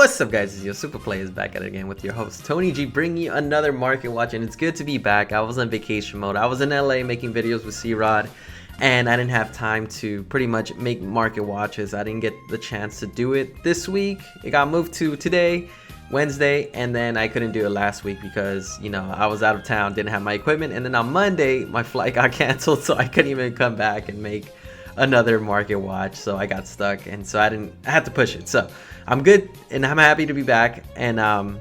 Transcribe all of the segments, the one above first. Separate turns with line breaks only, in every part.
What's up, guys? It's your Supah Playaz back at it again with your host Tony G, bringing you another market watch, and it's good to be back. I was on vacation mode. I was in LA making videos with C-Rod, and I didn't have time to pretty much make market watches. I didn't get the chance to do it this week. It got moved to today, Wednesday, and then I couldn't do it last week because, you know, I was out of town, didn't have my equipment, and then on Monday my flight got canceled, so I couldn't even come back and make another market watch. So I got stuck, and so I had to push it. So I'm good and I'm happy to be back, and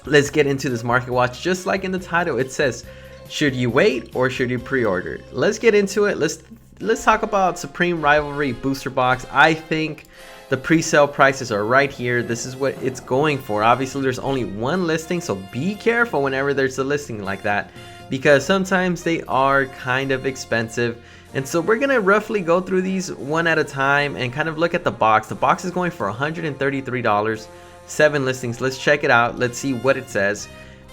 let's get into this market watch. Just like in the title, it says, should you wait or should you pre-order? Let's get into it. Let's talk about Supreme Rivalry booster box. I think the pre-sale prices are right here. This is what it's going for. Obviously there's only one listing, so be careful whenever there's a listing like that, because sometimes they are kind of expensive. And so we're gonna roughly go through these one at a time and kind of look at the box. The box is going for $133, 7 listings. Let's check it out. Let's see what it says,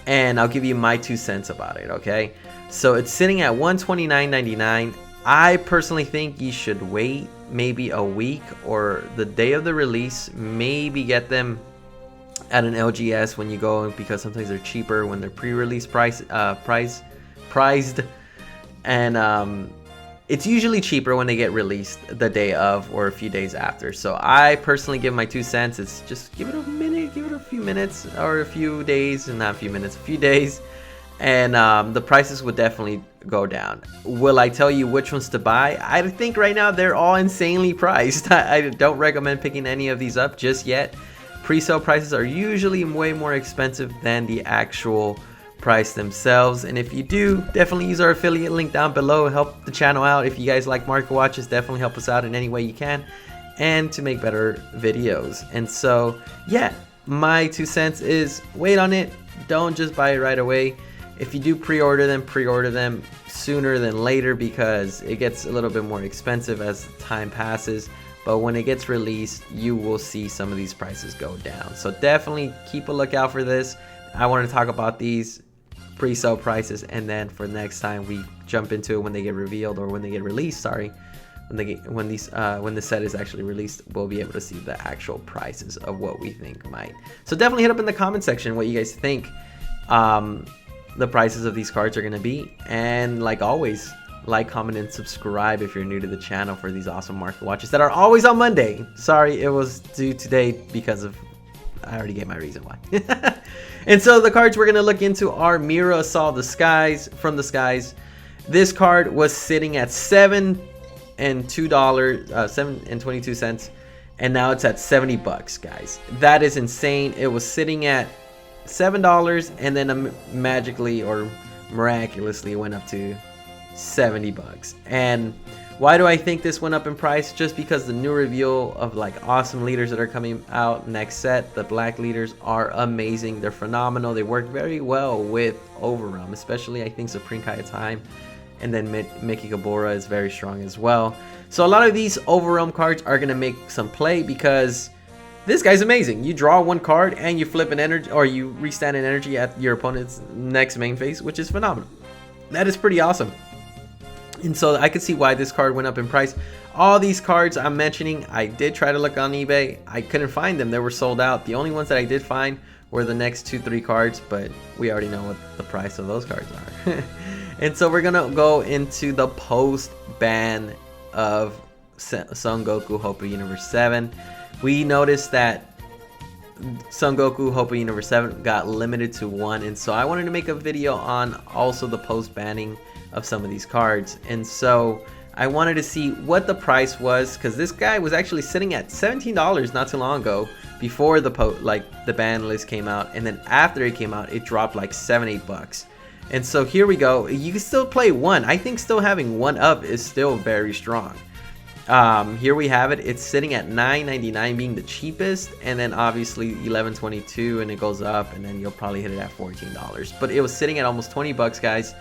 and I'll give you my 2 cents about it, okay? So it's sitting at $129.99. I personally think you should wait maybe a week or the day of the release. Maybe get them at an LGS when you go, because sometimes they're cheaper when they're pre-release priced, and it's usually cheaper when they get released the day of or a few days after. So I personally give my 2 cents. It's just give it a minute, give it a few minutes or a few days, and not a few minutes, a few days, and the prices would definitely go down. Will I tell you which ones to buy? I think right now they're all insanely priced. I don't recommend picking any of these up just yet. Pre-sale prices are usually way more expensive than the actual price themselves, and if you do, definitely use our affiliate link down below. Help the channel out. If you guys like market watches, definitely help us out in any way you can, and to make better videos. And so yeah, my 2 cents is wait on it. Don't just buy it right away. If you do pre-order them sooner than later, because it gets a little bit more expensive as time passes. But when it gets released, you will see some of these prices go down. So definitely keep a lookout for this. I want to talk about these pre-sale prices, and then for next time we jump into it when they get revealed, or when they get released, sorry, when the set is actually released, we'll be able to see the actual prices of what we think might. So definitely hit up in the comment section what you guys think the prices of these cards are going to be, and like always, like, comment, and subscribe if you're new to the channel for these awesome market watches that are always on Monday. Sorry it was due today because of, I already gave my reason why. And so the cards we're going to look into are Mira Assault from the Skies. This card was sitting at $7 and $7.22, and now it's at $70, guys. That is insane. It was sitting at $7, and then magically or miraculously went up to $70. And why do I think this went up in price? Just because the new reveal of like awesome leaders that are coming out next set, the black leaders, are amazing. They're phenomenal. They work very well with Overrealm, especially I think Supreme Kaya Time, and then Mickey Gabora is very strong as well. So a lot of these Overrealm cards are gonna make some play, because this guy's amazing. You draw one card and you flip an energy, or you restand an energy at your opponent's next main phase, which is phenomenal. That is pretty awesome. And so I could see why this card went up in price. All these cards I'm mentioning, I did try to look on eBay. I couldn't find them. They were sold out. The only ones that I did find were the next 2-3 cards, but we already know what the price of those cards are. And so we're going to go into the post-ban of Son Goku Hope of Universe 7. We noticed that Son Goku Hope of Universe 7 got limited to 1, and so I wanted to make a video on also the post-banning of some of these cards. And so I wanted to see what the price was, because this guy was actually sitting at $17 not too long ago, before the ban list came out, and then after it came out it dropped like $7-8. And so here we go. You can still play one. I think still having one up is still very strong. Here we have it. It's sitting at $9.99 being the cheapest, and then obviously $11.22, and it goes up, and then you'll probably hit it at $14. But it was sitting at almost $20, guys,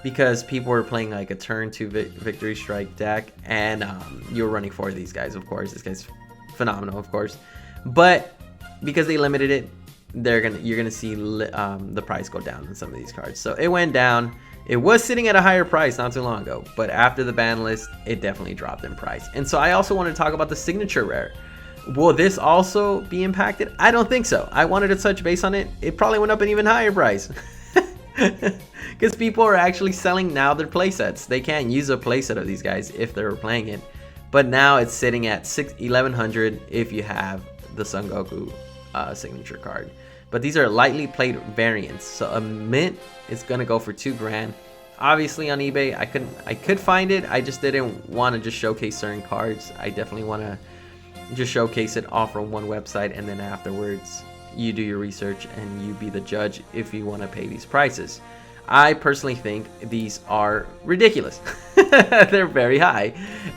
because people were playing like a turn 2 victory strike deck, and you're running 4 of these guys, of course. This guy's phenomenal, of course, but because they limited it, you're gonna see the price go down on some of these cards. So it went down. It was sitting at a higher price not too long ago, but after the ban list, it definitely dropped in price. And so I also want to talk about the signature rare. Will this also be impacted? I don't think so. I wanted to touch base on it. It probably went up an even higher price. Because people are actually selling now their playsets. They can't use a playset of these guys if they were playing it. But now it's sitting at 1100 if you have the Son Goku signature card. But these are lightly played variants. So a mint is gonna go for $2,000. Obviously on eBay, I could find it. I just didn't want to just showcase certain cards. I definitely want to just showcase it all from one website, and then afterwards you do your research and you be the judge if you want to pay these prices. I personally think these are ridiculous. They're very high,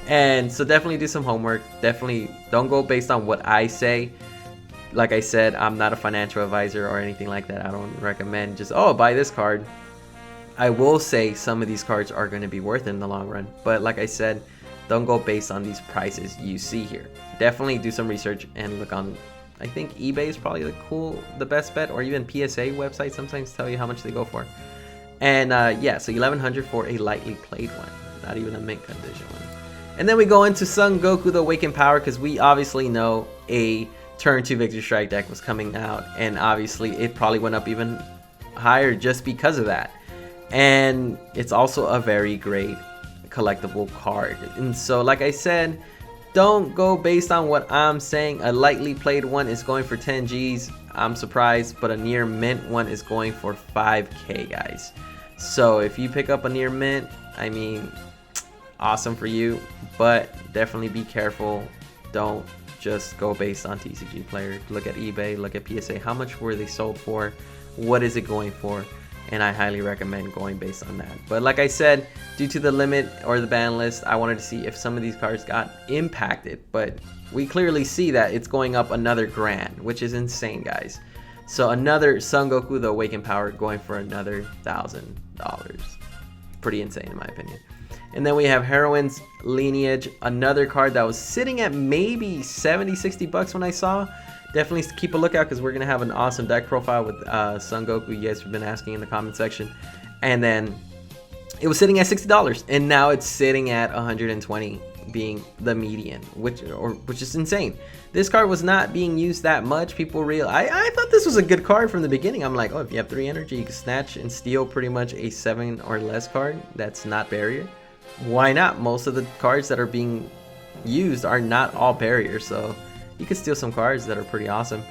and so definitely do some homework. Definitely don't go based on what I say. Like I said, I'm not a financial advisor or anything like that. I don't recommend just, oh, buy this card. I will say some of these cards are going to be worth it in the long run, but like I said, don't go based on these prices you see here. Definitely do some research and look on, I think eBay is probably the best bet, or even PSA websites sometimes tell you how much they go for. And yeah, so 1100 for a lightly played one, not even a mint condition one. And then we go into Son Goku the Awaken Power, because we obviously know a turn 2 Victory Strike deck was coming out, and obviously it probably went up even higher just because of that. And it's also a very great collectible card. And so like I said, don't go based on what I'm saying. A lightly played one is going for 10 G's. I'm surprised, but a near mint one is going for 5K, guys. So if you pick up a near mint, I mean, awesome for you, but definitely be careful. Don't just go based on TCG Player. Look at eBay, look at PSA. How much were they sold for? What is it going for? And I highly recommend going based on that. But like I said, due to the limit or the ban list, I wanted to see if some of these cards got impacted, but we clearly see that it's going up another $1,000, which is insane, guys. So another Son Goku the Awaken Power going for another $1,000. Pretty insane in my opinion. And then we have Heroines Lineage, another card that was sitting at maybe 70-60 bucks when I saw. Definitely keep a lookout, because we're going to have an awesome deck profile with Son Goku. You guys have been asking in the comment section. And then it was sitting at $60, and now it's sitting at 120, being the median, which is insane. This card was not being used that much. I thought this was a good card from the beginning. I'm like, oh, if you have 3 energy, you can snatch and steal pretty much a 7 or less card that's not barrier. Why not? Most of the cards that are being used are not all barrier, so you can steal some cards that are pretty awesome.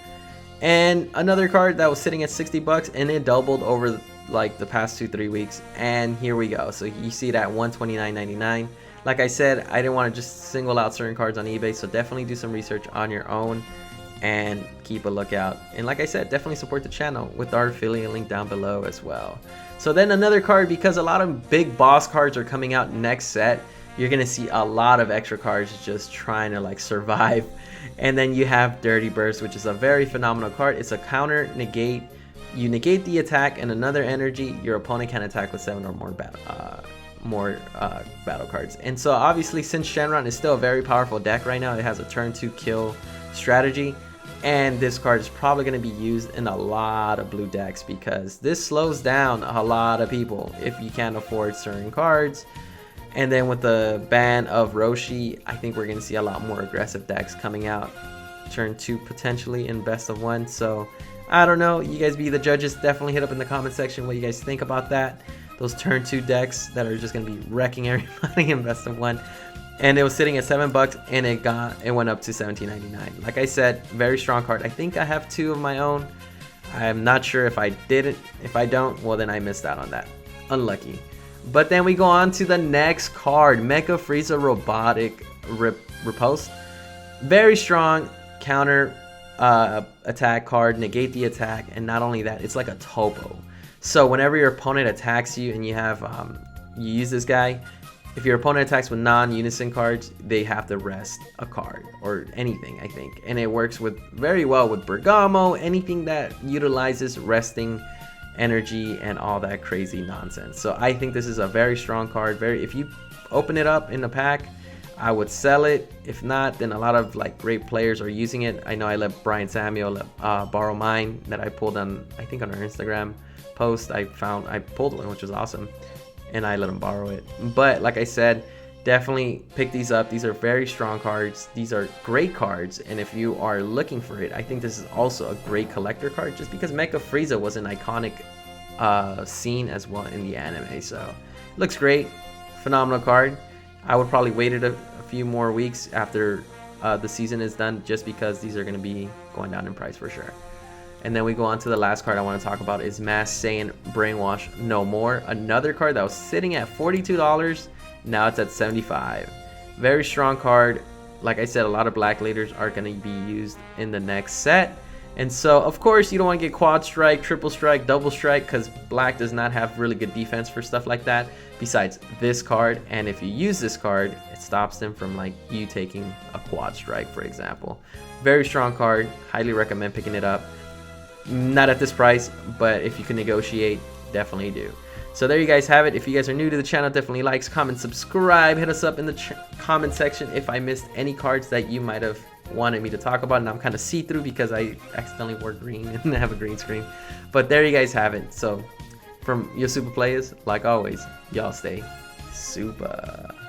And another card that was sitting at 60 bucks, and it doubled over like the past 2-3 weeks, and here we go. So you see it at $129.99. Like I said, I didn't want to just single out certain cards on eBay, so definitely do some research on your own and keep a lookout. And like I said, definitely support the channel with our affiliate link down below as well. So then another card, because a lot of big boss cards are coming out next set, you're gonna see a lot of extra cards just trying to like survive. And then you have Dirty Burst, which is a very phenomenal card. It's a counter negate. You negate the attack and another energy. Your opponent can attack with 7 or more battle cards. And so obviously, since Shenron is still a very powerful deck right now, it has a turn 2 kill strategy. And this card is probably going to be used in a lot of blue decks, because this slows down a lot of people if you can't afford certain cards. And then with the ban of Roshi, I think we're going to see a lot more aggressive decks coming out. Turn 2 potentially in best of 1. So I don't know. You guys be the judges. Definitely hit up in the comment section what you guys think about that. Those turn 2 decks that are just going to be wrecking everybody in best of 1. And it was sitting at $7, and it went up to $17.99. Like I said, very strong card. I think I have 2 of my own. I'm not sure if I did it. If I don't, well then I missed out on that. Unlucky. But then we go on to the next card, Mecha Frieza Robotic Riposte. Very strong counter attack card, negate the attack, and not only that, it's like a topo. So whenever your opponent attacks you and you have you use this guy, if your opponent attacks with non-unison cards, they have to rest a card or anything, I think. And it works very well with Bergamo, anything that utilizes resting energy and all that crazy nonsense. So I think this is a very strong card. If you open it up in the pack, I would sell it. If not, then a lot of like great players are using it. I know I let Brian Samuel borrow mine that I pulled on, I think on our Instagram post. I pulled one, which was awesome, and I let him borrow it. But like I said, Definitely pick these up. These are very strong cards. These are great cards, and if you are looking for it, I think this is also a great collector card, just because Mecha Frieza was an iconic scene as well in the anime. So looks great, phenomenal card. I would probably wait it a few more weeks after the season is done, just because these are going to be going down in price for sure. And then we go on to the last card I want to talk about is Mass Saiyan Brainwash No More, another card that was sitting at $42. Now it's at $75. Very strong card. Like I said, a lot of black leaders are going to be used in the next set. And so, of course, you don't want to get quad strike, triple strike, double strike, because black does not have really good defense for stuff like that, besides this card. And if you use this card, it stops them from like you taking a quad strike, for example. Very strong card. Highly recommend picking it up. Not at this price, but if you can negotiate, definitely do. So there you guys have it. If you guys are new to the channel, definitely likes, comment, subscribe. Hit us up in the comment section if I missed any cards that you might have wanted me to talk about. And I'm kind of see-through because I accidentally wore green and have a green screen. But there you guys have it. So from your Supah Playaz, like always, y'all stay Supah.